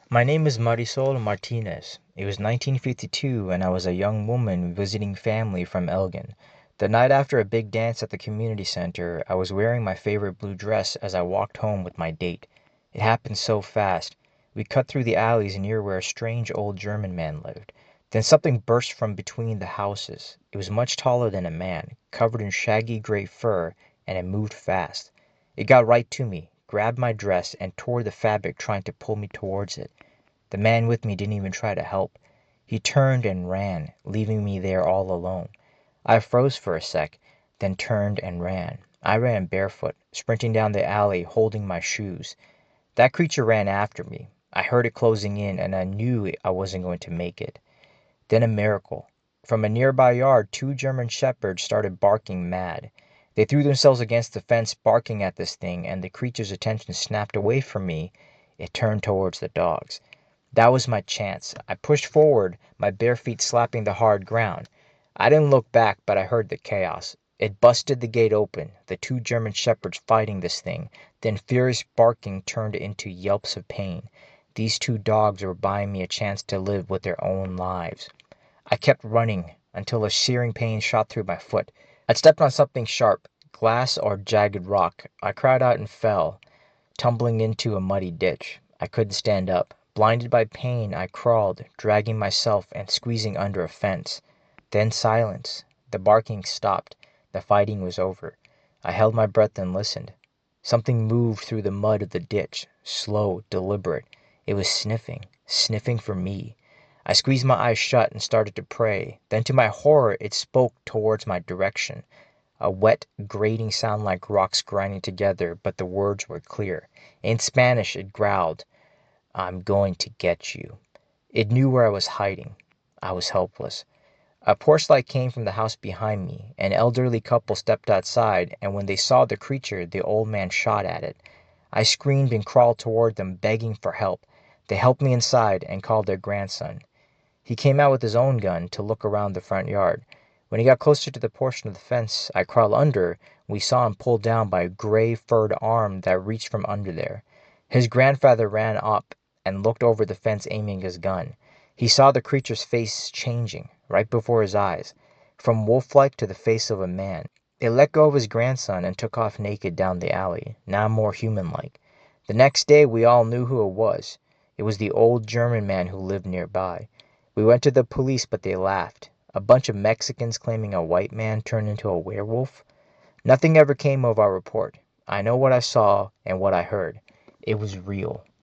My name is Marisol Martinez. It was 1952 and I was a young woman visiting family from Elgin. The night after a big dance at the community center, I was wearing my favorite blue dress as I walked home with my date. It happened so fast. We cut through the alleys near where a strange old German man lived. Then something burst from between the houses. It was much taller than a man, covered in shaggy gray fur, and it moved fast. It got right to me, grabbed my dress, and tore the fabric trying to pull me towards it. The man with me didn't even try to help. He turned and ran, leaving me there all alone. I froze for a sec, then turned and ran. I ran barefoot, sprinting down the alley holding my shoes. That creature ran after me. I heard it closing in and I knew I wasn't going to make it. Then a miracle. From a nearby yard, two German shepherds started barking mad. They threw themselves against the fence barking at this thing, and the creature's attention snapped away from me. It turned towards the dogs. That was my chance. I pushed forward, my bare feet slapping the hard ground. I didn't look back, but I heard the chaos. It busted the gate open, the two German shepherds fighting this thing, then furious barking turned into yelps of pain. These two dogs were buying me a chance to live with their own lives. I kept running until a searing pain shot through my foot. I stepped on something sharp, glass or jagged rock. I cried out and fell, tumbling into a muddy ditch. I couldn't stand up. Blinded by pain, I crawled, dragging myself and squeezing under a fence. Then silence. The barking stopped. The fighting was over. I held my breath and listened. Something moved through the mud of the ditch, slow, deliberate. It was sniffing, sniffing for me. I squeezed my eyes shut and started to pray. Then to my horror, it spoke towards my direction. A wet, grating sound like rocks grinding together, but the words were clear. In Spanish it growled, "I'm going to get you." It knew where I was hiding. I was helpless. A porch light came from the house behind me. An elderly couple stepped outside, and when they saw the creature, the old man shot at it. I screamed and crawled toward them, begging for help. They helped me inside and called their grandson. He came out with his own gun to look around the front yard. When he got closer to the portion of the fence I crawled under, we saw him pulled down by a gray furred arm that reached from under there. His grandfather ran up and looked over the fence aiming his gun. He saw the creature's face changing, right before his eyes, from wolf-like to the face of a man. It let go of his grandson and took off naked down the alley, now more human-like. The next day we all knew who it was. It was the old German man who lived nearby. We went to the police, but they laughed. A bunch of Mexicans claiming a white man turned into a werewolf. Nothing ever came of our report. I know what I saw and what I heard. It was real.